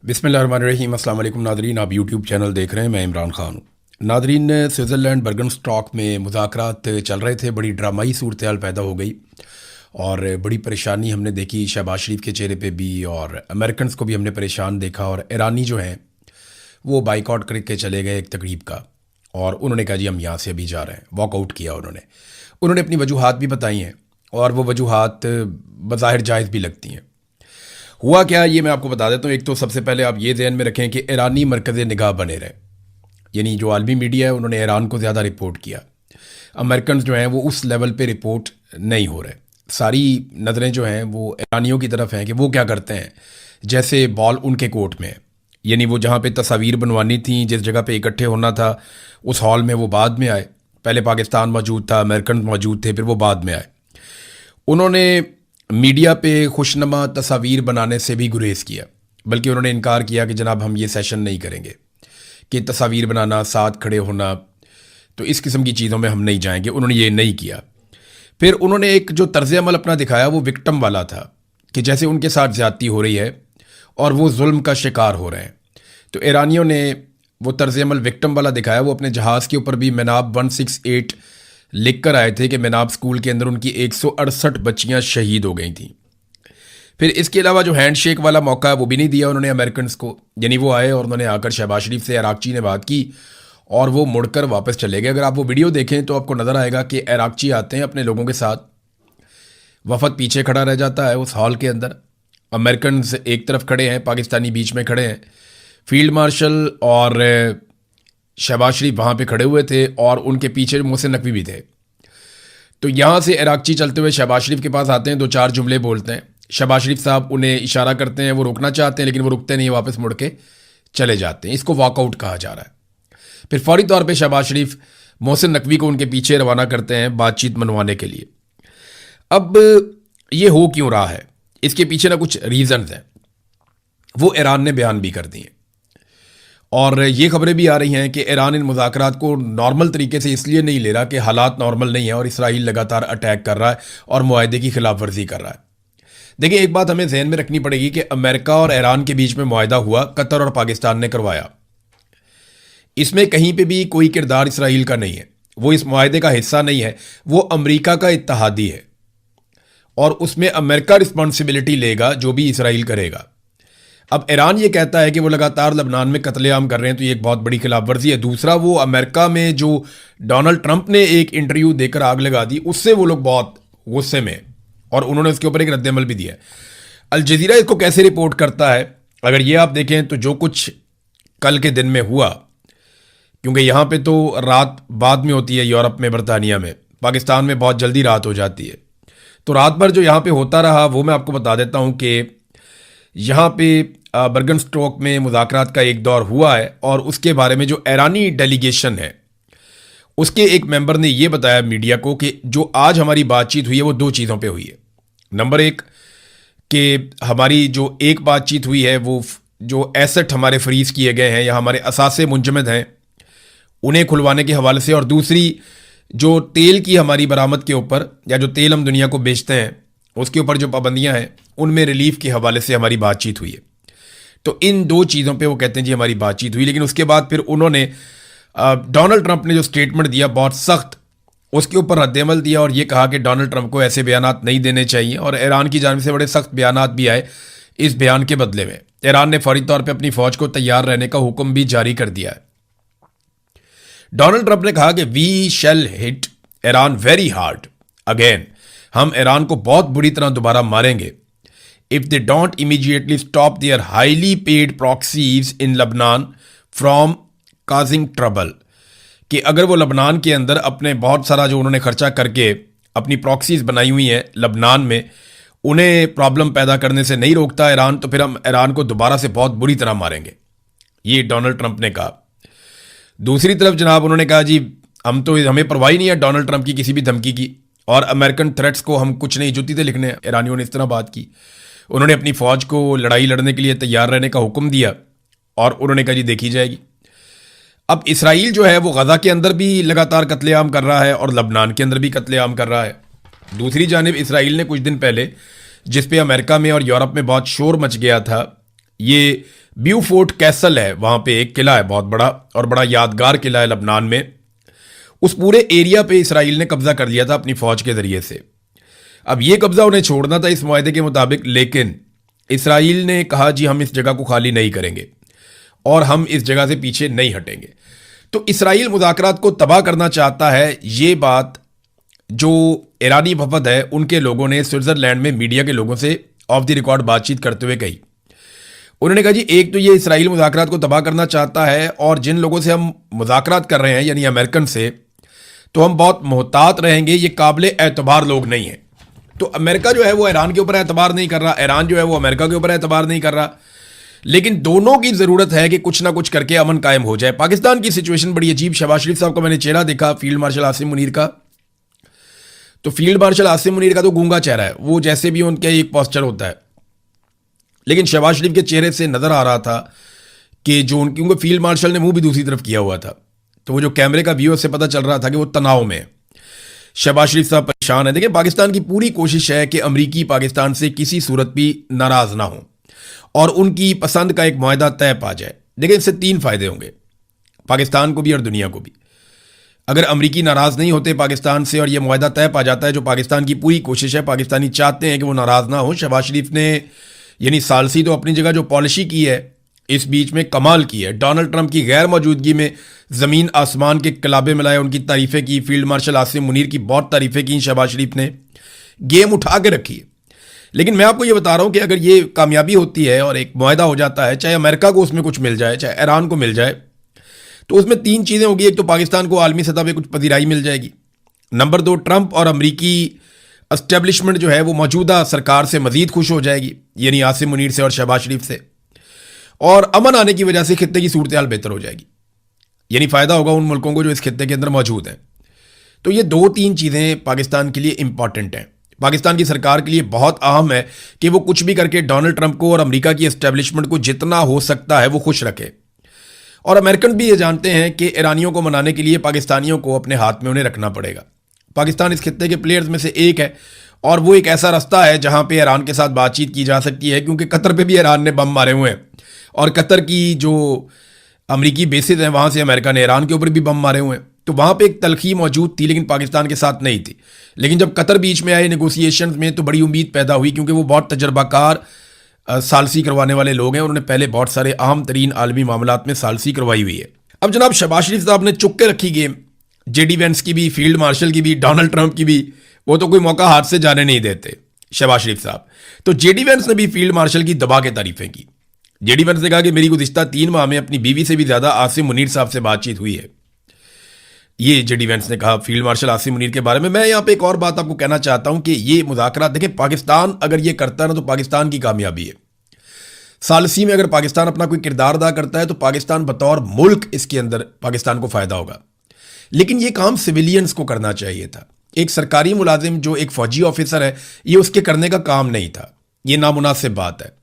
बिस्मिल्लाहिर्रहमानिर्रहीम। अस्सलाम वालेकुम नादरीन, आप यूट्यूब चैनल देख रहे हैं। मैं इमरान ख़ान हूँ। नादरीन, स्विट्ज़रलैंड बर्गनस्टॉक में मुज़ाकरात चल रहे थे। बड़ी ड्रामाई सूरत हाल पैदा हो गई और बड़ी परेशानी हमने देखी शहबाज शरीफ के चेहरे पे भी, और अमेरिकन को भी हमने परेशान देखा। और ईरानी जो हैं वो बाइकआउट करके चले गए एक तकरीब का, और उन्होंने कहा जी हम यहाँ से अभी जा रहे हैं। वॉकआउट किया उन्होंने अपनी वजूहात भी बताई हैं, और वो वजूहात बज़ाहिर जायज़ भी लगती हैं। हुआ क्या ये मैं आपको बता देता हूँ। एक तो सबसे पहले आप ये ध्यान में रखें कि ईरानी मरकज़ निगाह बने रहे, यानी जो आलमी मीडिया है उन्होंने ईरान को ज़्यादा रिपोर्ट किया। अमेरिकन जो हैं वो उस लेवल पे रिपोर्ट नहीं हो रहे। सारी नज़रें जो हैं वो ईरानियों की तरफ हैं कि वो क्या करते हैं, जैसे बॉल उनके कोर्ट में है। यानी वो जहाँ पे तस्वीर बनवानी थी, जिस जगह पे इकट्ठे होना था, उस हॉल में वो बाद में आए। पहले पाकिस्तान मौजूद था, अमेरिकन मौजूद थे, फिर वो बाद में आए। उन्होंने मीडिया पे खुशनुमा तस्वीर बनाने से भी गुरेज किया, बल्कि उन्होंने इनकार किया कि जनाब हम ये सेशन नहीं करेंगे, कि तस्वीर बनाना, साथ खड़े होना, तो इस किस्म की चीज़ों में हम नहीं जाएंगे। उन्होंने ये नहीं किया। फिर उन्होंने एक जो तर्ज अमल अपना दिखाया वो विक्टिम वाला था, कि जैसे उनके साथ ज़्यादती हो रही है और वो जुल्म का शिकार हो रहे हैं। तो ईरानियों ने वो तर्ज अमल विक्टिम वाला दिखाया। वो अपने जहाज़ के ऊपर भी मिनाब 168 लिख कर आए थे कि मिनाब स्कूल के अंदर उनकी 168 बच्चियां शहीद हो गई थी। फिर इसके अलावा जो हैंडशेक वाला मौका है वो भी नहीं दिया उन्होंने अमेरिकन को। यानी वो आए और उन्होंने आकर शहबाज शरीफ से इराकची ने बात की और वो मुड़कर वापस चले गए। अगर आप वो वीडियो देखें तो आपको नज़र आएगा कि इराकची आते हैं अपने लोगों के साथ, वफद पीछे खड़ा रह जाता है उस हॉल के अंदर, अमेरिकन एक तरफ खड़े हैं, पाकिस्तानी बीच में खड़े हैं, फील्ड मार्शल और शहबाज शरीफ वहाँ पे खड़े हुए थे, और उनके पीछे मोहसिन नकवी भी थे। तो यहाँ से इराकची चलते हुए शहबाज शरीफ के पास आते हैं, दो चार जुमले बोलते हैं। शहबाज शरीफ साहब उन्हें इशारा करते हैं, वो रुकना चाहते हैं लेकिन वो रुकते नहीं, वापस मुड़ के चले जाते हैं। इसको वॉकआउट कहा जा रहा है। फिर फौरी तौर पर शहबाज शरीफ मोहसिन नकवी को उनके पीछे रवाना करते हैं बातचीत मनवाने के लिए। अब ये हो क्यों रहा है, इसके पीछे ना कुछ रीजंस हैं, वो ईरान ने बयान भी कर दिए। और ये खबरें भी आ रही हैं कि ईरान इन मुज़ाकरात को नॉर्मल तरीके से इसलिए नहीं ले रहा कि हालात नॉर्मल नहीं है और इसराइल लगातार अटैक कर रहा है और मुआहदे की खिलाफ वर्जी कर रहा है। देखिए, एक बात हमें ज़हन में रखनी पड़ेगी कि अमेरिका और ईरान के बीच में मुआहदा हुआ, कतर और पाकिस्तान ने करवाया। इसमें कहीं पर भी कोई किरदार इसराइल का नहीं है, वो इस मुआहदे का हिस्सा नहीं है, वो अमरीका का इत्तहादी है, और उसमें अमेरिका रिस्पॉन्सिबिलिटी लेगा जो भी इसराइल करेगा। अब ईरान ये कहता है कि वो लगातार लबनान में कत्लेआम कर रहे हैं, तो ये एक बहुत बड़ी खिलाफ वर्जी है। दूसरा, वो अमेरिका में जो डोनाल्ड ट्रंप ने एक इंटरव्यू देकर आग लगा दी, उससे वो लोग बहुत गुस्से में, और उन्होंने उसके ऊपर एक रद्दमल भी दिया। अल जज़ीरा इसको कैसे रिपोर्ट करता है, अगर ये आप देखें तो जो कुछ कल के दिन में हुआ, क्योंकि यहाँ पे तो रात बाद में होती है, यूरोप में, बरतानिया में, पाकिस्तान में बहुत जल्दी रात हो जाती है। तो रात भर जो यहाँ पे होता रहा वो मैं आपको बता देता हूँ कि यहाँ पे बर्गनस्टॉक में मुज़ाकरात का एक दौर हुआ है, और उसके बारे में जो ईरानी डेलीगेशन है उसके एक मेंबर ने ये बताया मीडिया को कि जो आज हमारी बातचीत हुई है वो दो चीज़ों पे हुई है। नंबर एक, कि हमारी जो एक बातचीत हुई है वो जो एसेट हमारे फ्रीज़ किए गए हैं या हमारे असासे मुंजमद हैं उन्हें खुलवाने के हवाले से, और दूसरी जो तेल की हमारी बरामद के ऊपर या जो तेल हम दुनिया को बेचते हैं उसके ऊपर जो पाबंदियां हैं उनमें रिलीफ के हवाले से हमारी बातचीत हुई है। तो इन दो चीज़ों पे वो कहते हैं जी हमारी बातचीत हुई। लेकिन उसके बाद फिर उन्होंने डोनाल्ड ट्रंप ने जो स्टेटमेंट दिया बहुत सख्त, उसके ऊपर रद्दमल दिया और ये कहा कि डोनाल्ड ट्रंप को ऐसे बयानात नहीं देने चाहिए, और ईरान की जानिब से बड़े सख्त बयानात भी आए। इस बयान के बदले में ईरान ने फौरी तौर पर अपनी फौज को तैयार रहने का हुक्म भी जारी कर दिया है। डोनाल्ड ट्रंप ने कहा कि we shall hit Iran very hard again, हम ईरान को बहुत बुरी तरह दोबारा मारेंगे, if they don't immediately stop their highly paid proxies in Lebanon from causing trouble, कि अगर वो लबनान के अंदर अपने बहुत सारा जो उन्होंने खर्चा करके अपनी प्रॉक्सीज बनाई हुई हैं लबनान में, उन्हें प्रॉब्लम पैदा करने से नहीं रोकता ईरान, तो फिर हम ईरान को दोबारा से बहुत बुरी तरह मारेंगे, ये डोनाल्ड ट्रंप ने कहा। दूसरी तरफ जनाब उन्होंने कहा जी हम तो, हमें परवाह नहीं है डोनाल्ड ट्रंप की किसी भी धमकी की, और अमेरिकन थ्रेट्स को हम कुछ नहीं जुती थे लिखने। ईरानियों ने इस तरह बात की। उन्होंने अपनी फ़ौज को लड़ाई लड़ने के लिए तैयार रहने का हुक्म दिया, और उन्होंने कहा जी देखी जाएगी। अब इसराइल जो है वो गज़ा के अंदर भी लगातार कत्लेआम कर रहा है और लबनान के अंदर भी कत्लेआम कर रहा है। दूसरी जानिब इसराइल ने कुछ दिन पहले, जिस पे अमेरिका में और यूरोप में बहुत शोर मच गया था, ये ब्यूफोर्ट कैसल है, वहाँ पे एक किला है बहुत बड़ा और बड़ा यादगार किला है लबनान में। उस पूरे एरिया पे इसराइल ने कब्जा कर लिया था अपनी फौज के जरिए से। अब ये कब्जा उन्हें छोड़ना था इस मुआहदे के मुताबिक, लेकिन इसराइल ने कहा जी हम इस जगह को खाली नहीं करेंगे और हम इस जगह से पीछे नहीं हटेंगे। तो इसराइल मुज़ाकरात को तबाह करना चाहता है। ये बात जो ईरानी वफद है उनके लोगों ने स्विट्ज़रलैंड में मीडिया के लोगों से ऑफ द रिकॉर्ड बातचीत करते हुए कही। उन्होंने कहा जी एक तो ये इसराइल मुज़ाकरात को तबाह करना चाहता है और जिन लोगों से हम मुज़ाकरात कर रहे हैं यानी अमेरिकन से, तो हम बहुत मोहतात रहेंगे, ये काबिल एतबार लोग नहीं हैं। तो अमेरिका जो है वो ईरान के ऊपर एतबार नहीं कर रहा, ईरान जो है वो अमेरिका के ऊपर एतबार नहीं कर रहा, लेकिन दोनों की ज़रूरत है कि कुछ ना कुछ करके अमन कायम हो जाए। पाकिस्तान की सिचुएशन बड़ी अजीब। शहबाज शरीफ साहब का मैंने चेहरा देखा, फील्ड मार्शल आसिम मुनीर का, तो फील्ड मार्शल आसिम मुनीर का तो गूंगा चेहरा है, वो जैसे भी उनका एक पोस्चर होता है, लेकिन शहबाज शरीफ के चेहरे से नज़र आ रहा था कि जो उनके फील्ड मार्शल ने मुंह भी दूसरी तरफ किया हुआ था, तो वो जो कैमरे का व्यू से पता चल रहा था कि वो तनाव में है। शहबाज शरीफ साहब परेशान है। देखिए पाकिस्तान की पूरी कोशिश है कि अमरीकी पाकिस्तान से किसी सूरत भी नाराज़ ना हो और उनकी पसंद का एक मुआहदा तय पा जाए। देखिए इससे 3 फ़ायदे होंगे पाकिस्तान को भी और दुनिया को भी। अगर अमरीकी नाराज़ नहीं होते पाकिस्तान से और यह मुआहदा तय पा जाता है, जो पाकिस्तान की पूरी कोशिश है, पाकिस्तानी चाहते हैं कि वो नाराज़ ना हो। शहबाज शरीफ ने यानी सालसी तो अपनी जगह जो पॉलिसी की है इस बीच में कमाल की है। डोनाल्ड ट्रंप की गैर मौजूदगी में ज़मीन आसमान के कलाबे मिलाए, उनकी तारीफ़ें की। फील्ड मार्शल आसिम मुनीर की बहुत तारीफ़ें की शहबाज शरीफ ने, गेम उठा के रखी है। लेकिन मैं आपको ये बता रहा हूँ कि अगर ये कामयाबी होती है और एक मुआहदा हो जाता है, चाहे अमेरिका को उसमें कुछ मिल जाए, चाहे ईरान को मिल जाए, तो उसमें 3 चीज़ें होगी। एक तो पाकिस्तान को आलमी सतह पर कुछ पजीराई मिल जाएगी। नंबर 2, ट्रंप और अमरीकी एस्टेब्लिशमेंट जो है वो मौजूदा सरकार से मज़ीद खुश हो जाएगी, यानी आसिम मुनीर से और शहबाज शरीफ से, और अमन आने की वजह से खित्ते की सूरत हाल बेहतर हो जाएगी, यानी फ़ायदा होगा उन मुल्कों को जो इस खित्ते के अंदर मौजूद हैं। तो ये 2-3 चीज़ें पाकिस्तान के लिए इंपॉर्टेंट हैं। पाकिस्तान की सरकार के लिए बहुत अहम है कि वो कुछ भी करके डोनाल्ड ट्रंप को और अमेरिका की एस्टेब्लिशमेंट को जितना हो सकता है वो खुश रखे। और अमेरिकन भी ये जानते हैं कि ईरानियों को मनाने के लिए पाकिस्तानियों को अपने हाथ में उन्हें रखना पड़ेगा। पाकिस्तान इस खित्ते के प्लेयर्स में से एक है और वो एक ऐसा रास्ता है जहाँ पे ईरान के साथ बातचीत की जा सकती है, क्योंकि कतर पे भी ईरान ने बम मारे हुए हैं और कतर की जो अमरीकी बेसिस हैं वहाँ से अमेरिका ने ईरान के ऊपर भी बम मारे हुए हैं। तो वहाँ पे एक तलखी मौजूद थी, लेकिन पाकिस्तान के साथ नहीं थी। लेकिन जब कतर बीच में आए नेगोशिएशन में तो बड़ी उम्मीद पैदा हुई, क्योंकि वो बहुत तजर्बाकार सालसी करवाने वाले लोग हैं। उन्होंने पहले बहुत सारे अहम तरीन आलमी मामलात में सालसी करवाई हुई है। अब जनाब शहबाज शरीफ साहब ने चुक के रखी गेम, जेडी वेंस की भी, फील्ड मार्शल की भी, डोनाल्ड ट्रंप की भी, वो तो कोई मौका हाथ से जाने नहीं देते शहबाज शरीफ साहब। तो जेडी वेंस ने भी फील्ड मार्शल की दबा के तारीफें की। जेडी वेंस ने कहा कि मेरी गुज़िश्ता 3 माह में अपनी बीवी से भी ज़्यादा आसिम मुनीर साहब से बातचीत हुई है। ये जेडी वेंस ने कहा फील्ड मार्शल आसिम मुनीर के बारे में। मैं यहाँ पे एक और बात आपको कहना चाहता हूँ कि ये मुज़ाकरात देखें, पाकिस्तान अगर ये करता है ना तो पाकिस्तान की कामयाबी है। सालसी में अगर पाकिस्तान अपना कोई किरदार अदा करता है तो पाकिस्तान बतौर मुल्क इसके अंदर पाकिस्तान को फ़ायदा होगा। लेकिन ये काम सिविलियंस को करना चाहिए था। एक सरकारी मुलाजिम जो एक फ़ौजी ऑफिसर है, ये उसके करने का काम नहीं था। ये नामुनासिब बात है।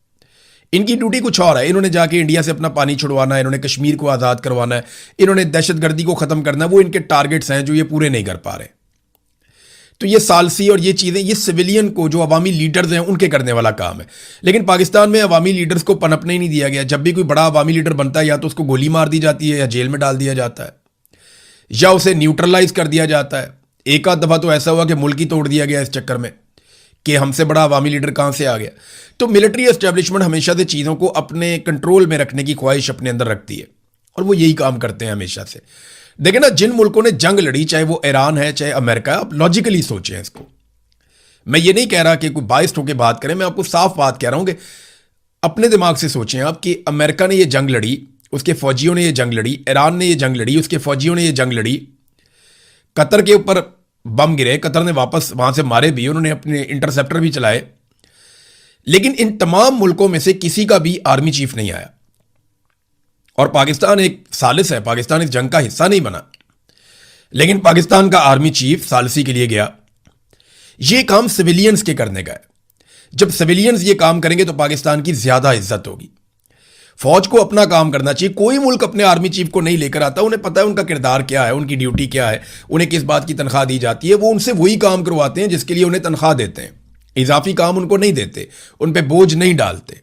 इनकी ड्यूटी कुछ और है। इन्होंने जाके इंडिया से अपना पानी छुड़वाना है, इन्होंने कश्मीर को आज़ाद करवाना है, इन्होंने दहशतगर्दी को ख़त्म करना है। वो इनके टारगेट्स हैं जो ये पूरे नहीं कर पा रहे। तो ये सालसी और ये चीज़ें ये सिविलियन को, जो अवामी लीडर्स हैं, उनके करने वाला काम है। लेकिन पाकिस्तान में अवामी लीडर्स को पनपने ही नहीं दिया गया। जब भी कोई बड़ा अवामी लीडर बनता है या तो उसको गोली मार दी जाती है या जेल में डाल दिया जाता है या उसे न्यूट्रलाइज कर दिया जाता है। एक आध दफ़ा तो ऐसा हुआ कि मुल्क ही तोड़ दिया गया इस चक्कर में कि हमसे बड़ा अवामी लीडर कहाँ से आ गया। तो मिलिट्री एस्टेब्लिशमेंट हमेशा से चीज़ों को अपने कंट्रोल में रखने की ख्वाहिश अपने अंदर रखती है और वो यही काम करते हैं हमेशा से। देखें ना, जिन मुल्कों ने जंग लड़ी, चाहे वो ईरान है चाहे अमेरिका है, आप लॉजिकली सोचें इसको। मैं ये नहीं कह रहा कि कोई बाइस्ड होकर बात करें, मैं आपको साफ बात कह रहा हूँ कि अपने दिमाग से सोचें आप कि अमेरिका ने ये जंग लड़ी, उसके फौजियों ने ये जंग लड़ी, ईरान ने ये जंग लड़ी, उसके फौजियों ने ये जंग लड़ी, कतर के ऊपर बम गिरे, कतर ने वापस वहां से मारे भी, उन्होंने अपने इंटरसेप्टर भी चलाए, लेकिन इन तमाम मुल्कों में से किसी का भी आर्मी चीफ नहीं आया। और पाकिस्तान एक सालिस है, पाकिस्तान इस जंग का हिस्सा नहीं बना, लेकिन पाकिस्तान का आर्मी चीफ सालसी के लिए गया। ये काम सिविलियंस के करने का है। जब सिविलियंस ये काम करेंगे तो पाकिस्तान की ज्यादा इज्जत होगी। फौज को अपना काम करना चाहिए। कोई मुल्क अपने आर्मी चीफ को नहीं लेकर आता, उन्हें पता है उनका किरदार क्या है, उनकी ड्यूटी क्या है, उन्हें किस बात की तनख्वाह दी जाती है। वो उनसे वही काम करवाते हैं जिसके लिए उन्हें तनख्वाह देते हैं, इजाफी काम उनको नहीं देते, उन पर बोझ नहीं डालते।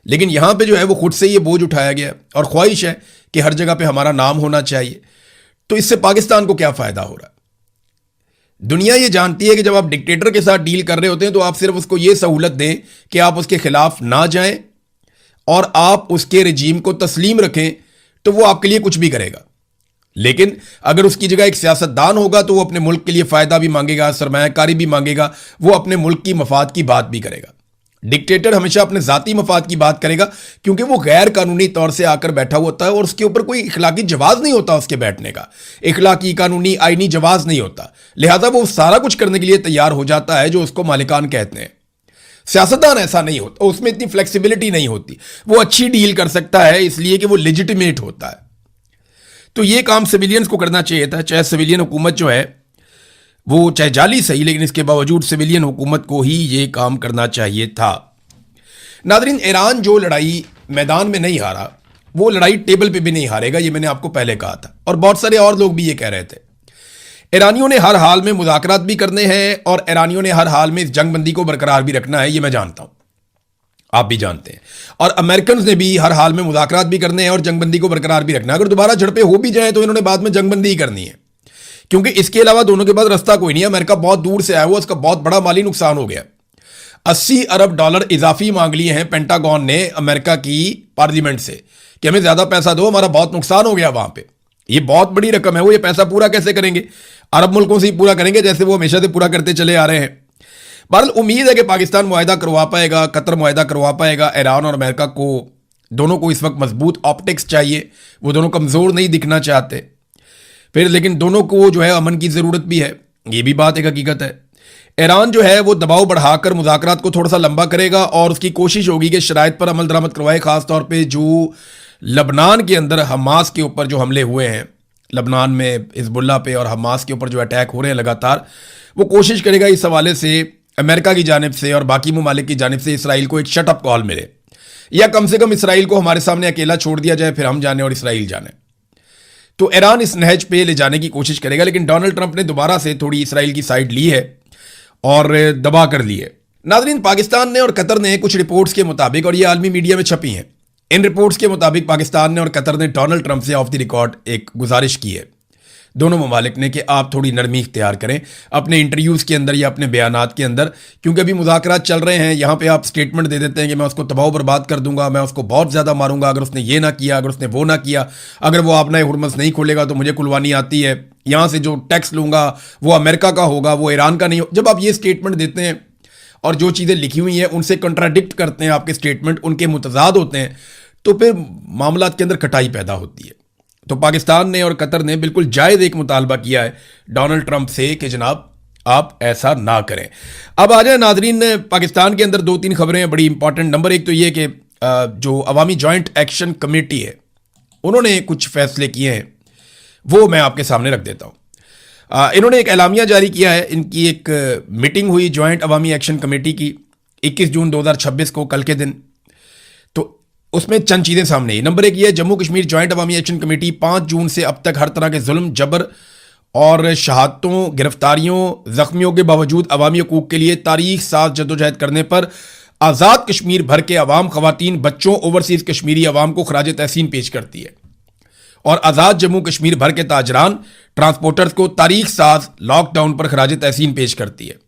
लेकिन यहाँ पे जो है वो खुद से ये बोझ उठाया गया और ख्वाहिश है कि हर जगह पे हमारा नाम होना चाहिए। तो इससे पाकिस्तान को क्या फ़ायदा हो रहा है? दुनिया ये जानती है कि जब आप डिक्टेटर के साथ डील कर रहे होते हैं तो आप सिर्फ उसको ये सहूलत दें कि आप उसके खिलाफ ना जाएं और आप उसके रजीम को तस्लीम रखें, तो वो आपके लिए कुछ भी करेगा। लेकिन अगर उसकी जगह एक सियासतदान होगा तो वो अपने मुल्क के लिए फ़ायदा भी मांगेगा, सरमायाकारी भी मांगेगा, वो अपने मुल्क की मफाद की बात भी करेगा। डिक्टेटर हमेशा अपने ज़ाती मफाद की बात करेगा क्योंकि वो गैर कानूनी तौर से आकर बैठा होता है और उसके ऊपर कोई इखलाकी जवाज़ नहीं होता, उसके बैठने का इखलाकी कानूनी आईनी जवाज़ नहीं होता। लिहाजा वो सारा कुछ करने के लिए तैयार हो जाता है जो उसको मालिकान कहते हैं। सियासतदान ऐसा नहीं होता, उसमें इतनी फ्लेक्सिबिलिटी नहीं होती, वो अच्छी डील कर सकता है इसलिए कि वो लेजिटिमेट होता है। तो ये काम सिविलियंस को करना चाहिए था, चाहे सिविलियन हुकूमत जो है वो चाहे जाली सही, लेकिन इसके बावजूद सिविलियन हुकूमत को ही ये काम करना चाहिए था। नादरीन, ईरान जो लड़ाई मैदान में नहीं हारा वो लड़ाई टेबल पे भी नहीं हारेगा, ये मैंने आपको पहले कहा था और बहुत सारे और लोग भी ये कह रहे थे। ईरानियों ने हर हाल में मुज़ाकरात भी करने हैं और ईरानियों ने हर हाल में इस जंगबंदी को बरकरार भी रखना है, ये मैं जानता हूं, आप भी जानते हैं। और अमेरिकन ने भी हर हाल में मुज़ाकरात भी करने हैं और जंगबंदी को बरकरार भी रखना है। अगर दोबारा झड़पें हो भी जाए तो इन्होंने बाद में जंगबंदी ही करनी है, क्योंकि इसके अलावा दोनों के पास रास्ता कोई नहीं है। अमेरिका बहुत दूर से आया हुआ, उसका बहुत बड़ा माली नुकसान हो गया। $80 अरब इजाफी मांग लिए हैं पेंटागन ने अमेरिका की पार्लियामेंट से कि हमें ज्यादा पैसा दो, हमारा बहुत नुकसान हो गया वहां पे। ये बहुत बड़ी रकम है, वो ये पैसा पूरा कैसे करेंगे? अरब मुल्कों से ही पूरा करेंगे जैसे वो हमेशा से पूरा करते चले आ रहे हैं। बहरहाल उम्मीद है कि पाकिस्तान मुआहदा करवा पाएगा, कतर मुआहदा करवा पाएगा। ईरान और अमेरिका को दोनों को इस वक्त मजबूत ऑप्टिक्स चाहिए, वो दोनों कमज़ोर नहीं दिखना चाहते। फिर लेकिन दोनों को जो है अमन की ज़रूरत भी है, ये भी बात एक हकीकत है। ईरान जो है वो दबाव बढ़ाकर मुज़ाकरात को थोड़ा सा लंबा करेगा और उसकी कोशिश होगी कि शराइत पर अमल दरामद करवाए, ख़ासतौर पर जो लबनान के अंदर हमास के ऊपर जो हमले हुए हैं, लबनान में हिजबुल्लाह पे और हमास के ऊपर जो अटैक हो रहे हैं लगातार, वो कोशिश करेगा इस हवाले से अमेरिका की जानिब से और बाकी ममालिक की जानिब से इसराइल को एक शट अप कॉल मिले, या कम से कम इसराइल को हमारे सामने अकेला छोड़ दिया जाए, फिर हम जाने और इसराइल जाने। तो ईरान इस नहज पे ले जाने की कोशिश करेगा, लेकिन डोनाल्ड ट्रंप ने दोबारा से थोड़ी इसराइल की साइड ली है और दबा कर ली है। नाज़रीन, पाकिस्तान ने और कतर ने कुछ रिपोर्ट्स के मुताबिक, और ये आलमी मीडिया में छपी हैं, इन रिपोर्ट्स के मुताबिक पाकिस्तान ने और कतर ने डोनाल्ड ट्रंप से ऑफ द रिकॉर्ड एक गुजारिश की है, दोनों ममालिक ने, कि आप थोड़ी नरमी इख्तियार करें अपने इंटरव्यूज़ के अंदर या अपने बयानात के अंदर, क्योंकि अभी मुज़ाकरात चल रहे हैं। यहाँ पे आप स्टेटमेंट दे देते हैं कि मैं उसको तबाह बर्बाद कर दूंगा, मैं उसको बहुत ज़्यादा मारूंगा अगर उसने ये ना किया, अगर उसने वो ना किया, अगर वो अपना हुरमस नहीं खोलेगा तो मुझे कुलवानी आती है, यहाँ से जो टैक्स लूँगा वो अमेरिका का होगा, वो ईरान का नहीं हो। जब आप ये स्टेटमेंट देते हैं और जो चीज़ें लिखी हुई हैं उनसे कंट्राडिक्ट करते हैं, आपके स्टेटमेंट उनके मुतजाद होते हैं, तो फिर मामलात के अंदर कटाई पैदा होती है। तो पाकिस्तान ने और कतर ने बिल्कुल जायज़ एक मुतालबा किया है डोनाल्ड ट्रंप से कि जनाब आप ऐसा ना करें। अब आ जाए नाजरीन, पाकिस्तान के अंदर 2-3 खबरें हैं बड़ी इंपॉर्टेंट। नंबर 1 तो ये कि जो अवामी जॉइंट एक्शन कमेटी है उन्होंने कुछ फैसले किए हैं, वो मैं आपके सामने रख देता हूँ। इन्होंने एक एलामिया जारी किया है। इनकी एक मीटिंग हुई जॉइंट अवामी एक्शन कमेटी की 21 जून 2026 को, कल के दिन। तो उसमें चंद चीज़ें सामने आई। नंबर 1 ये, जम्मू कश्मीर जॉइंट अवामी एक्शन कमेटी 5 जून से अब तक हर तरह के जुल्म, जबर और शहादतों, गिरफ्तारियों, जख्मियों के बावजूद अवामी हकूक़ के लिए तारीख साथ जदोजहद करने पर आज़ाद कश्मीर भर के अवाम, ख़वातीन, बच्चों, ओवरसीज़ कश्मीरी अवाम को खराज तहसीन पेश करती है और आज़ाद जम्मू कश्मीर भर के ताजरान, ट्रांसपोर्टर्स को तारीख साथ लॉकडाउन पर खराज तहसीन पेश करती है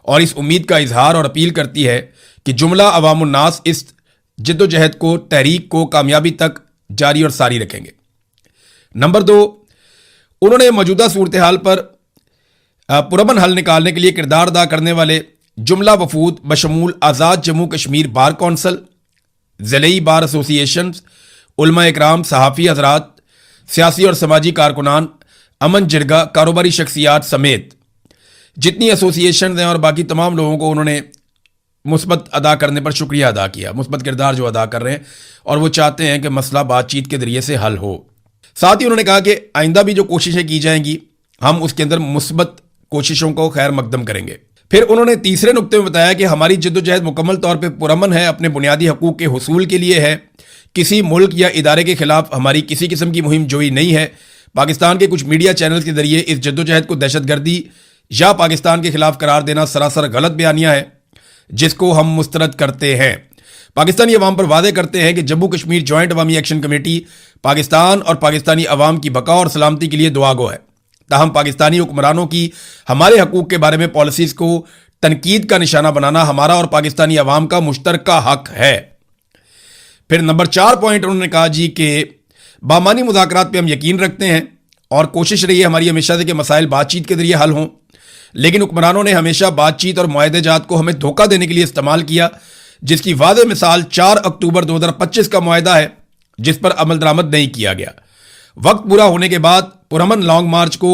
और इस उम्मीद का इजहार और अपील करती है कि जुमला अवामुन्नास इस जिद्दोजहद को, तहरीक को कामयाबी तक जारी और सारी रखेंगे। नंबर 2, उन्होंने मौजूदा सूरत हाल पर पुरअमन हल निकालने के लिए किरदार अदा करने वाले जुमला वफूद बशमूल आज़ाद जम्मू कश्मीर बार कौंसल, ज़िलई बार एसोसिएशन, उलमा इकराम, सहाफ़ी हजरात, सियासी और समाजी कारकुनान, अमन जिरगा, कारोबारी शख्सियात समेत जितनी एसोसिएशन हैं और बाकी तमाम लोगों को उन्होंने मुस्बत अदा करने पर शुक्रिया अदा किया, मुस्बत किरदार जो अदा कर रहे हैं, और वो चाहते हैं कि मसला बातचीत के ज़रिए से हल हो। साथ ही उन्होंने कहा कि आइंदा भी जो कोशिशें की जाएंगी हम उसके अंदर मुस्बत कोशिशों को खैर मकदम करेंगे। फिर उन्होंने तीसरे नुक्ते में बताया कि हमारी जद्दोजहद मुकम्मल तौर पर पुरअमन है, अपने बुनियादी हकूक़ के हुसूल के लिए है, किसी मुल्क या इदारे के खिलाफ हमारी किसी किस्म की मुहिम जोई नहीं है। पाकिस्तान के कुछ मीडिया चैनल्स के जरिए इस जद्दोजहद को दहशतगर्दी या पाकिस्तान के खिलाफ करार देना सरासर गलत बयानिया है जिसको हम मुस्तरद करते हैं। पाकिस्तानी अवाम पर वादे करते हैं कि जम्मू कश्मीर जॉइंट अवामी एक्शन कमेटी पाकिस्तान और पाकिस्तानी अवाम की बका और सलामती के लिए दुआगो है। ताहम पाकिस्तानी हुक्मरानों की हमारे हकूक़ के बारे में पॉलिसीज़ को तनकीद का निशाना बनाना हमारा और पाकिस्तानी अवाम का मुश्तरका हक है। फिर नंबर 4 पॉइंट उन्होंने कहा जी कि बामानी मुज़ाकरात पे हम यकीन रखते हैं और कोशिश रही है हमारी हमेशा से कि मसाइल बातचीत के जरिए हल हों, लेकिन हुक्मरानों ने हमेशा बातचीत और मुआहदेजात को हमें धोखा देने के लिए इस्तेमाल किया, जिसकी वाज़ेह मिसाल 4 अक्टूबर 2025 का मुआहदा है जिस पर अमल दरामद नहीं किया गया। वक्त पूरा होने के बाद पुरअमन लॉन्ग मार्च को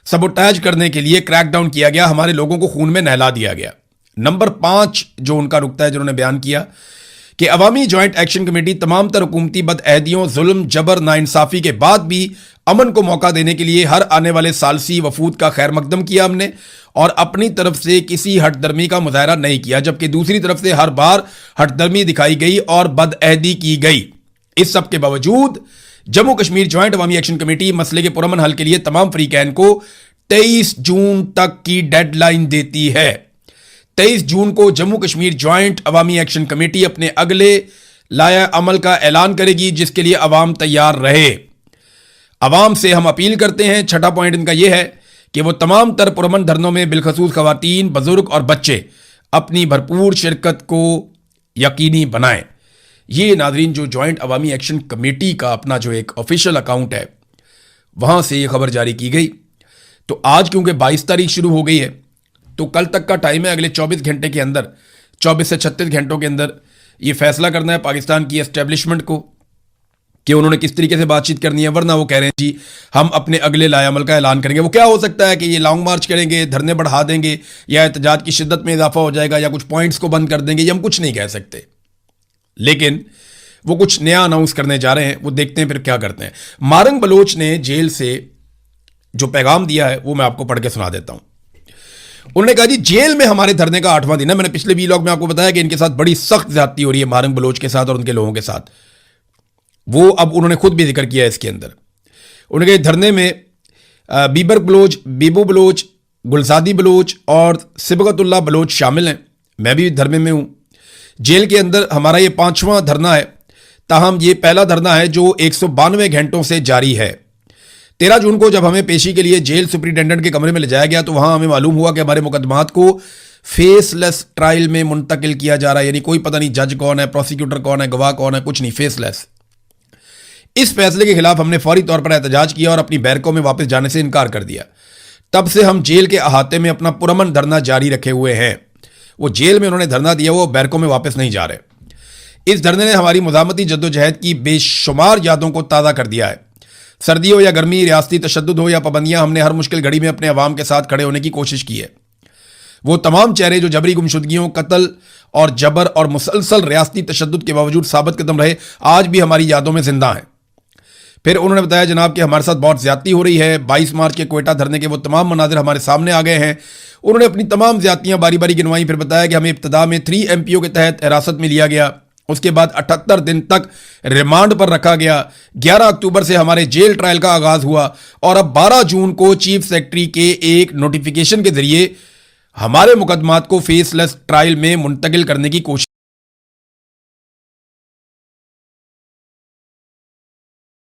सबोटाज करने के लिए क्रैकडाउन किया गया, हमारे लोगों को खून में नहला दिया गया। नंबर 5 जो उनका नुक्ता है जिन्होंने बयान किया कि अवामी जॉइंट एक्शन कमेटी तमाम तर हुकूमती बदअहदियों, जुल्म, जबर, नाइंसाफ़ी के बाद भी अमन को मौका देने के लिए हर आने वाले सालसी वफूद का खैर मकदम किया हमने और अपनी तरफ से किसी हटदर्मी का मुजाहरा नहीं किया, जबकि दूसरी तरफ से हर बार हटदर्मी दिखाई गई और बदअहदी की गई। इस सब के बावजूद जम्मू कश्मीर जॉइंट अवामी एक्शन कमेटी मसले के पुरअमन हल के लिए तमाम फरीकैन को 23 जून तक की डेडलाइन देती है। 23 जून को जम्मू कश्मीर जॉइंट अवामी एक्शन कमेटी अपने अगले लाया अमल का ऐलान करेगी, जिसके लिए अवाम तैयार रहे। अवाम से हम अपील करते हैं, छठा पॉइंट इनका यह है कि वो तमाम तर पुरअमन धरनों में बिलखसूस खवातीन, बुजुर्ग और बच्चे अपनी भरपूर शिरकत को यकीनी बनाएं। ये नाजरीन जो जॉइंट अवामी एक्शन कमेटी का अपना जो एक ऑफिशियल अकाउंट है वहां से ये खबर जारी की गई। तो आज क्योंकि 22 तारीख शुरू हो गई है तो कल तक का टाइम है, अगले 24 घंटे के अंदर, 24 से 36 घंटों के अंदर ये फैसला करना है पाकिस्तान की एस्टेब्लिशमेंट को कि उन्होंने किस तरीके से बातचीत करनी है, वरना वो कह रहे हैं जी हम अपने अगले लाएअमल का ऐलान करेंगे। वो क्या हो सकता है कि ये लॉन्ग मार्च करेंगे, धरने बढ़ा देंगे, या एहतजाज की शिद्दत में इजाफा हो जाएगा, या कुछ पॉइंट्स को बंद कर देंगे, ये हम कुछ नहीं कह सकते। लेकिन वो कुछ नया अनाउंस करने जा रहे हैं, वो देखते हैं फिर क्या करते हैं। मारंग बलोच ने जेल से जो पैगाम दिया है वो मैं आपको पढ़ के सुना देता हूं। उन्होंने कहा जी जेल में हमारे धरने का 8वां दिन है। मैंने पिछले वीलॉग में आपको बताया कि इनके साथ बड़ी सख्त ज्यादती हो रही है मारंग बलोच के साथ और उनके लोगों के साथ। वो अब उन्होंने खुद भी जिक्र किया इसके अंदर। उन्होंने कहा धरने में बीबर बलोच, बीबू बलोच, गुलजादी बलोच और सिबगतुल्ला बलोच शामिल हैं। मैं भी धरने में हूं। जेल के अंदर हमारा ये 5वां धरना है, ताहम ये पहला धरना है जो 192 घंटों से जारी है। 13 जून को जब हमें पेशी के लिए जेल सुपरिटेंडेंट के कमरे में ले जाया गया तो वहां हमें मालूम हुआ कि हमारे मुकदमात को फेसलेस ट्रायल में मुंतकिल किया जा रहा है। यानी कोई पता नहीं जज कौन है, प्रोसिक्यूटर कौन है, गवाह कौन है, कुछ नहीं, फेसलेस। इस फैसले के खिलाफ हमने फौरी तौर पर एहतजाज किया और अपनी बैरकों में वापस जाने से इनकार कर दिया। तब से हम जेल के अहाते में अपना पुरअमन धरना जारी रखे हुए हैं। वो जेल में उन्होंने धरना दिया, वो बैरकों में वापस नहीं जा रहे। इस धरने ने हमारी मुज़ामती जद्दोजहद की बेशुमार यादों को ताज़ा कर दिया है। सर्दी हो या गर्मी, रियासती तशद्दुद हो या पाबंदियां, हमने हर मुश्किल घड़ी में अपने अवाम के साथ खड़े होने की कोशिश की है। वो तमाम चेहरे जो जबरी गुमशुदगियों, कत्ल और जबर और मुसलसल रियासती तशद्दुद के बावजूद साबित कदम रहे, आज भी हमारी यादों में जिंदा हैं। फिर उन्होंने बताया जनाब कि हमारे साथ बहुत ज्यादती हो रही है। 22 मार्च के कोयटा धरने के वो तमाम मनाजिर हमारे सामने आ गए हैं। उन्होंने अपनी तमाम ज्यादतियां बारी बारी गिनवाई। फिर बताया कि हमें इब्तदा में 3 MPO के तहत हिरासत में लिया गया, उसके बाद 78 दिन तक रिमांड पर रखा गया। 11 अक्टूबर से हमारे जेल ट्रायल का आगाज हुआ और अब 12 जून को चीफ सेक्रेटरी के एक नोटिफिकेशन के जरिए हमारे मुकदमात को फेसलेस ट्रायल में मुंतकिल करने की कोशिश